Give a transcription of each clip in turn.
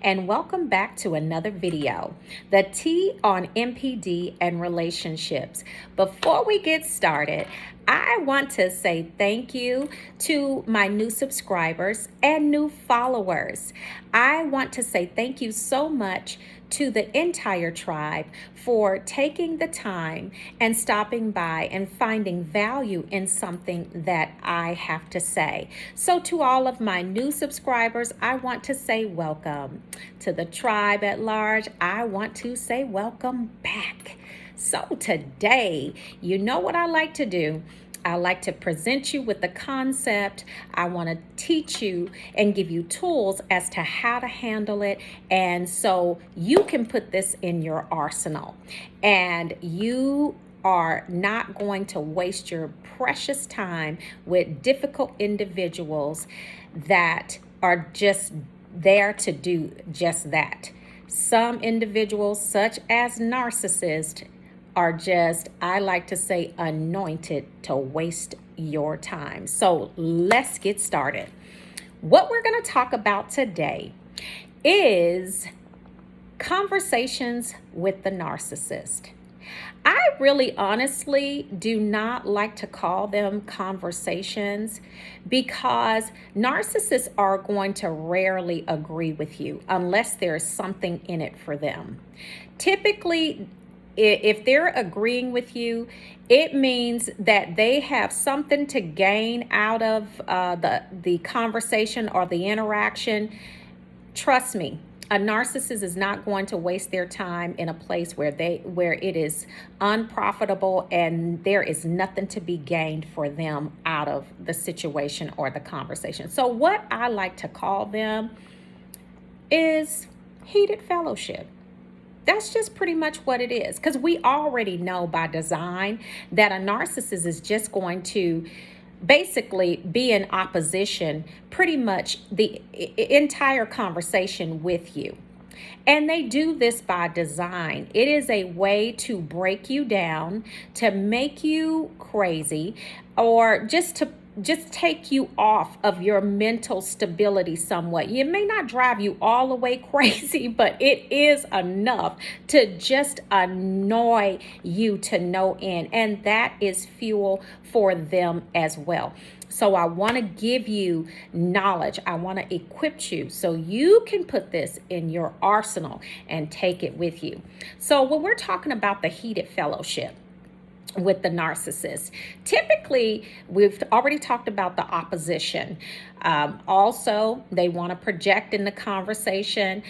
and welcome back to another video, the T on MPD and relationships. Before we get started, I want to say thank you to my new subscribers and new followers. I want to say thank you so much to the entire tribe for taking the time and stopping by and finding value in something that I have to say. So to all of my new subscribers, I want to say welcome. To the tribe at large, I want to say welcome back. So today, you know what I like to do? I like to present you with the concept. I want to teach you and give you tools as to how to handle it. And so you can put this in your arsenal and you are not going to waste your precious time with difficult individuals that are just there to do just that. Some individuals, such as narcissists, are just, I like to say, anointed to waste your time. So let's get started. What we're going to talk about today is conversations with the narcissist. I really honestly do not like to call them conversations because narcissists are going to rarely agree with you unless there's something in it for them. Typically, if they're agreeing with you, it means that they have something to gain out of the conversation or the interaction. Trust me, a narcissist is not going to waste their time in a place where it is unprofitable and there is nothing to be gained for them out of the situation or the conversation. So what I like to call them is heated fellowship. That's just pretty much what it is, because we already know by design that a narcissist is just going to basically be in opposition pretty much the entire conversation with you. And they do this by design. It is a way to break you down, to make you crazy, or just take you off of your mental stability somewhat. It may not drive you all the way crazy, but it is enough to just annoy you to no end. And that is fuel for them as well. So I want to give you knowledge. I want to equip you so you can put this in your arsenal and take it with you. So when we're talking about the heated fellowship with the narcissist, typically we've already talked about the opposition. Also, they want to project in the conversation.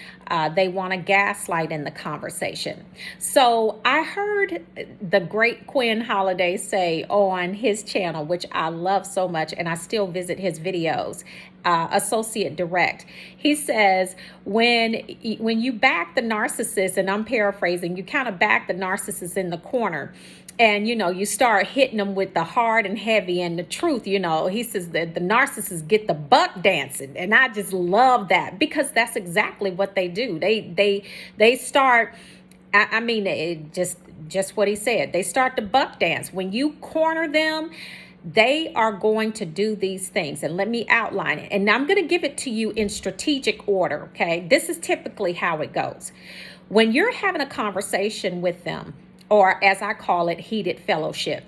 They want to gaslight in the conversation. So I heard the great Quinn Holiday say on his channel, which I love so much, and I still visit his videos, Associate Direct. He says, when you back the narcissist, and I'm paraphrasing, you kind of back the narcissist in the corner, and, you start hitting them with the hard and heavy and the truth, he says that the narcissists get the buck dancing. And I just love that because that's exactly what they do. They start, just what he said. They start the buck dance. When you corner them, they are going to do these things. And let me outline it. And I'm going to give it to you in strategic order, okay? This is typically how it goes. When you're having a conversation with them, or as I call it, heated fellowship,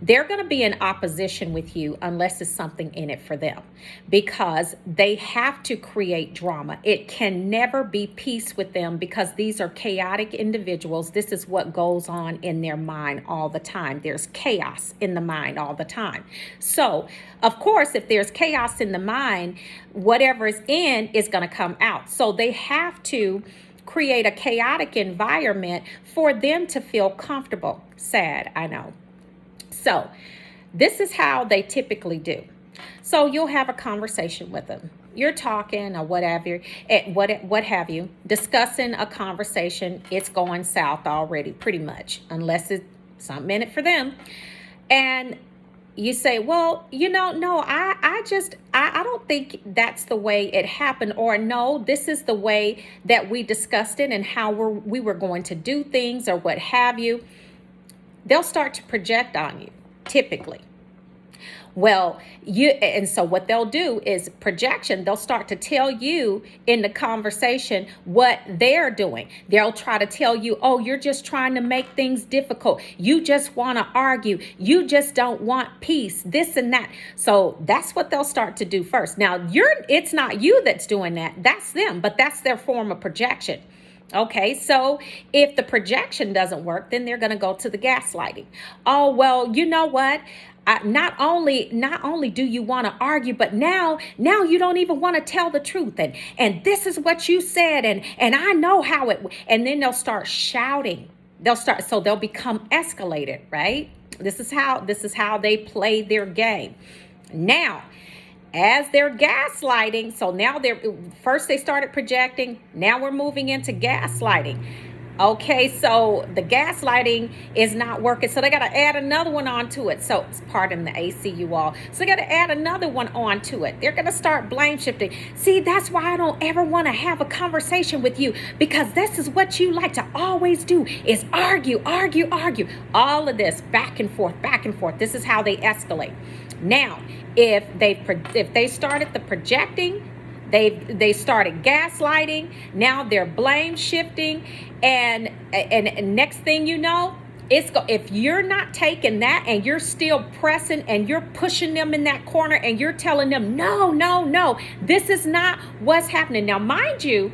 they're going to be in opposition with you unless there's something in it for them, because they have to create drama. It can never be peace with them because these are chaotic individuals. This is what goes on in their mind all the time. There's chaos in the mind all the time. So, of course, if there's chaos in the mind, whatever is in is going to come out. So they have to create a chaotic environment for them to feel comfortable. Sad, I know. So this is how they typically do. So you'll have a conversation with them. You're talking or whatever, what have you, discussing a conversation. It's going south already, pretty much, unless it's something in it for them. And you say, well, no, I don't think that's the way it happened, or no, this is the way that we discussed it and how we were going to do things or what have you. They'll start to project on you, typically. Well, so what they'll do is projection. They'll start to tell you in the conversation what they're doing. They'll try to tell you, oh, you're just trying to make things difficult. You just want to argue. You just don't want peace, this and that. So that's what they'll start to do first. Now, it's not you that's doing that. That's them, but that's their form of projection. Okay, so if the projection doesn't work, then they're going to go to the gaslighting. Oh, well, you know what? Not only do you want to argue, but now you don't even want to tell the truth, and this is what you said, and I know how it. And then they'll start shouting. They'll become escalated, right? This is how they play their game. Now, as they're gaslighting, so now first they started projecting, now we're moving into gaslighting. Okay, so the gaslighting is not working, so they got to add another one onto it. So pardon the AC, you all. So they got to add another one onto it. They're going to start blame shifting. See, that's why I don't ever want to have a conversation with you, because this is what you like to always do, is argue. All of this back and forth. This is how they escalate. Now, if they started the projecting, they started gaslighting. Now they're blame shifting, and next thing you know, if you're not taking that and you're still pressing and you're pushing them in that corner and you're telling them no, this is not what's happening. Now, mind you,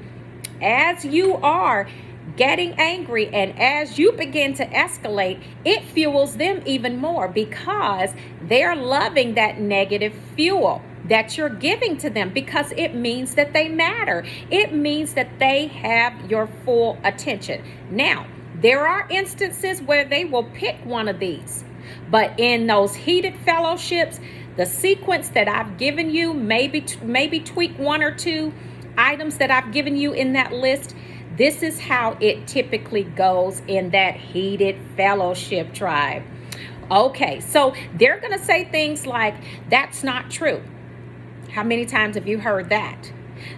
as you are getting angry and as you begin to escalate, it fuels them even more, because they're loving that negative fuel that you're giving to them, because it means that they matter. It means that they have your full attention. Now, there are instances where they will pick one of these, but in those heated fellowships, the sequence that I've given you, maybe tweak one or two items that I've given you in that list. This is how it typically goes in that heated fellowship tribe. Okay, so they're going to say things like, that's not true. How many times have you heard that?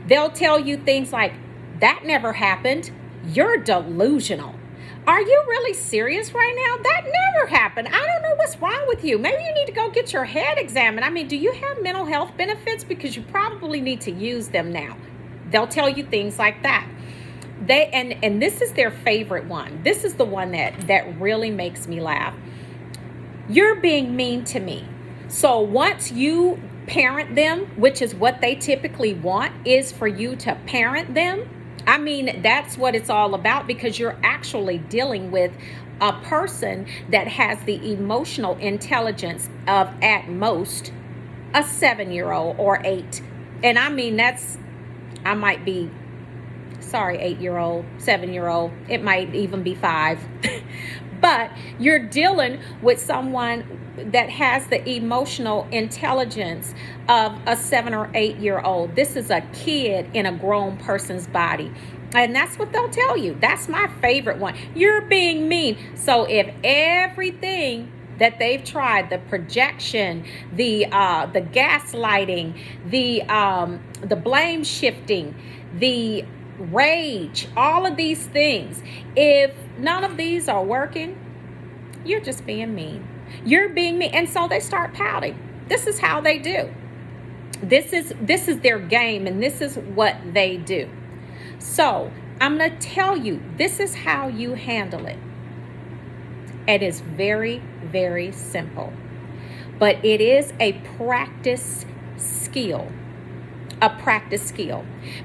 They'll tell you things like, that never happened. You're delusional. Are you really serious right now? That never happened. I don't know what's wrong with you. Maybe you need to go get your head examined. I mean, do you have mental health benefits? Because you probably need to use them now. They'll tell you things like that. And this is their favorite one. This is the one that really makes me laugh. You're being mean to me. So once you parent them, which is what they typically want, is for you to parent them. I mean, that's what it's all about, because you're actually dealing with a person that has the emotional intelligence of, at most, a 7-year-old or 8. And I mean, I might be, 8-year-old, 7-year-old, it might even be 5. But you're dealing with someone that has the emotional intelligence of a 7 or 8-year-old. This is a kid in a grown person's body. And that's what they'll tell you. That's my favorite one. You're being mean. So if everything that they've tried, the projection, the gaslighting, the blame shifting, the rage, all of these things, if none of these are working, you're just being mean. You're being mean. And so they start pouting. This is how they do. This is their game, and this is what they do. So I'm going to tell you, this is how you handle it. It is very, very simple, but it is a practice skill.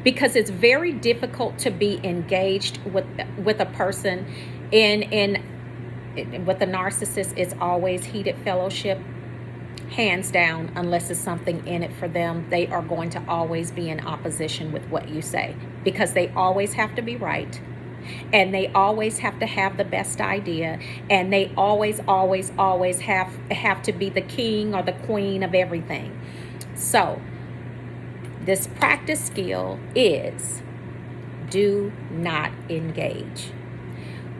Because it's very difficult to be engaged with a person with a narcissist. It's always heated fellowship, hands down. Unless it's something in it for them, they are going to always be in opposition with what you say, because they always have to be right, and they always have to have the best idea, and they always have to be the king or the queen of everything. So this practice skill is, do not engage.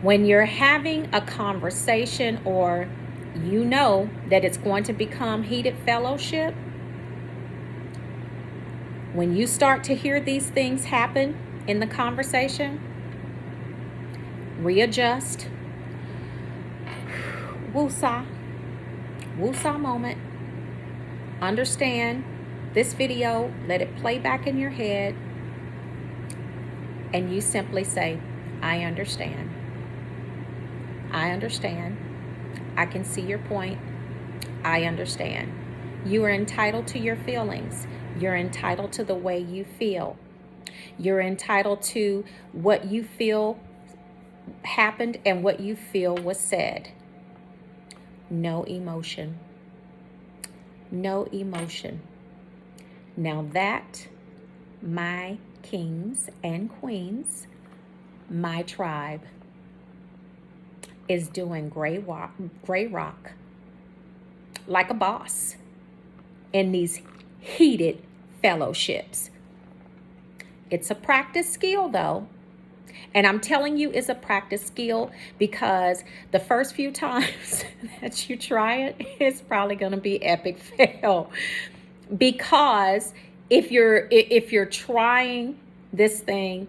When you're having a conversation, or you know that it's going to become heated fellowship, when you start to hear these things happen in the conversation, readjust. Woosah moment. understand this video, let it play back in your head, and you simply say, I understand. I understand. I can see your point. I understand. You are entitled to your feelings. You're entitled to the way you feel. You're entitled to what you feel happened and what you feel was said. No emotion. No emotion. Now that, my kings and queens, my tribe, is doing gray rock like a boss in these heated fellowships. It's a practice skill though. And I'm telling you it's a practice skill because the first few times that you try it, it's probably going to be epic fail. Because if you're trying this thing,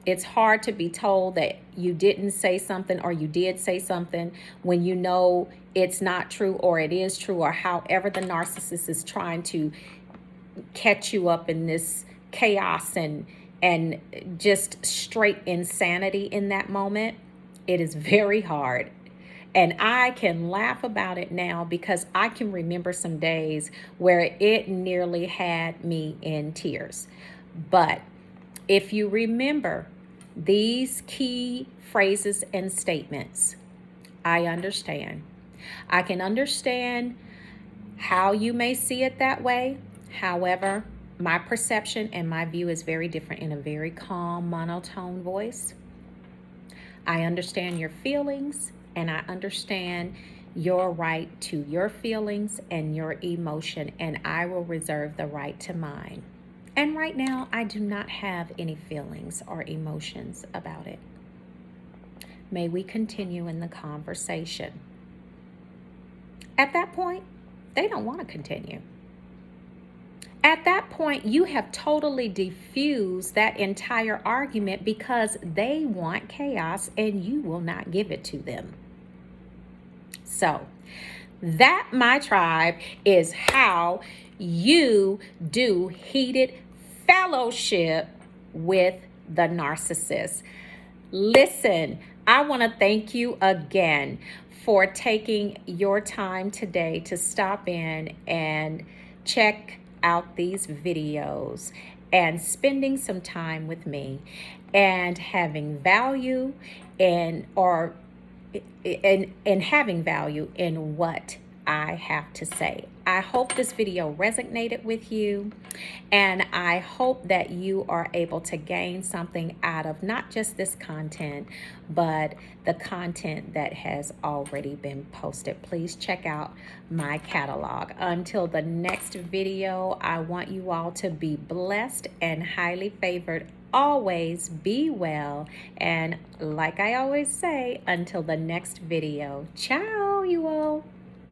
it's hard to be told that you didn't say something or you did say something when you know it's not true or it is true, or however the narcissist is trying to catch you up in this chaos and just straight insanity in that moment. It is very hard. And I can laugh about it now because I can remember some days where it nearly had me in tears. But if you remember these key phrases and statements, I understand. I can understand how you may see it that way. However, my perception and my view is very different in a very calm, monotone voice. I understand your feelings, and I understand your right to your feelings and your emotion, and I will reserve the right to mine. And right now, I do not have any feelings or emotions about it. May we continue in the conversation. At that point, they don't want to continue. At that point, you have totally diffused that entire argument because they want chaos and you will not give it to them. So, that, my tribe, is how you do heated fellowship with the narcissist. Listen, I want to thank you again for taking your time today to stop in and check out these videos and spending some time with me and having value and having value in what I have to say. I hope this video resonated with you, and I hope that you are able to gain something out of not just this content, but the content that has already been posted. Please check out my catalog. Until the next video, I want you all to be blessed and highly favored. Always be well, and like I always say, until the next video, ciao you all.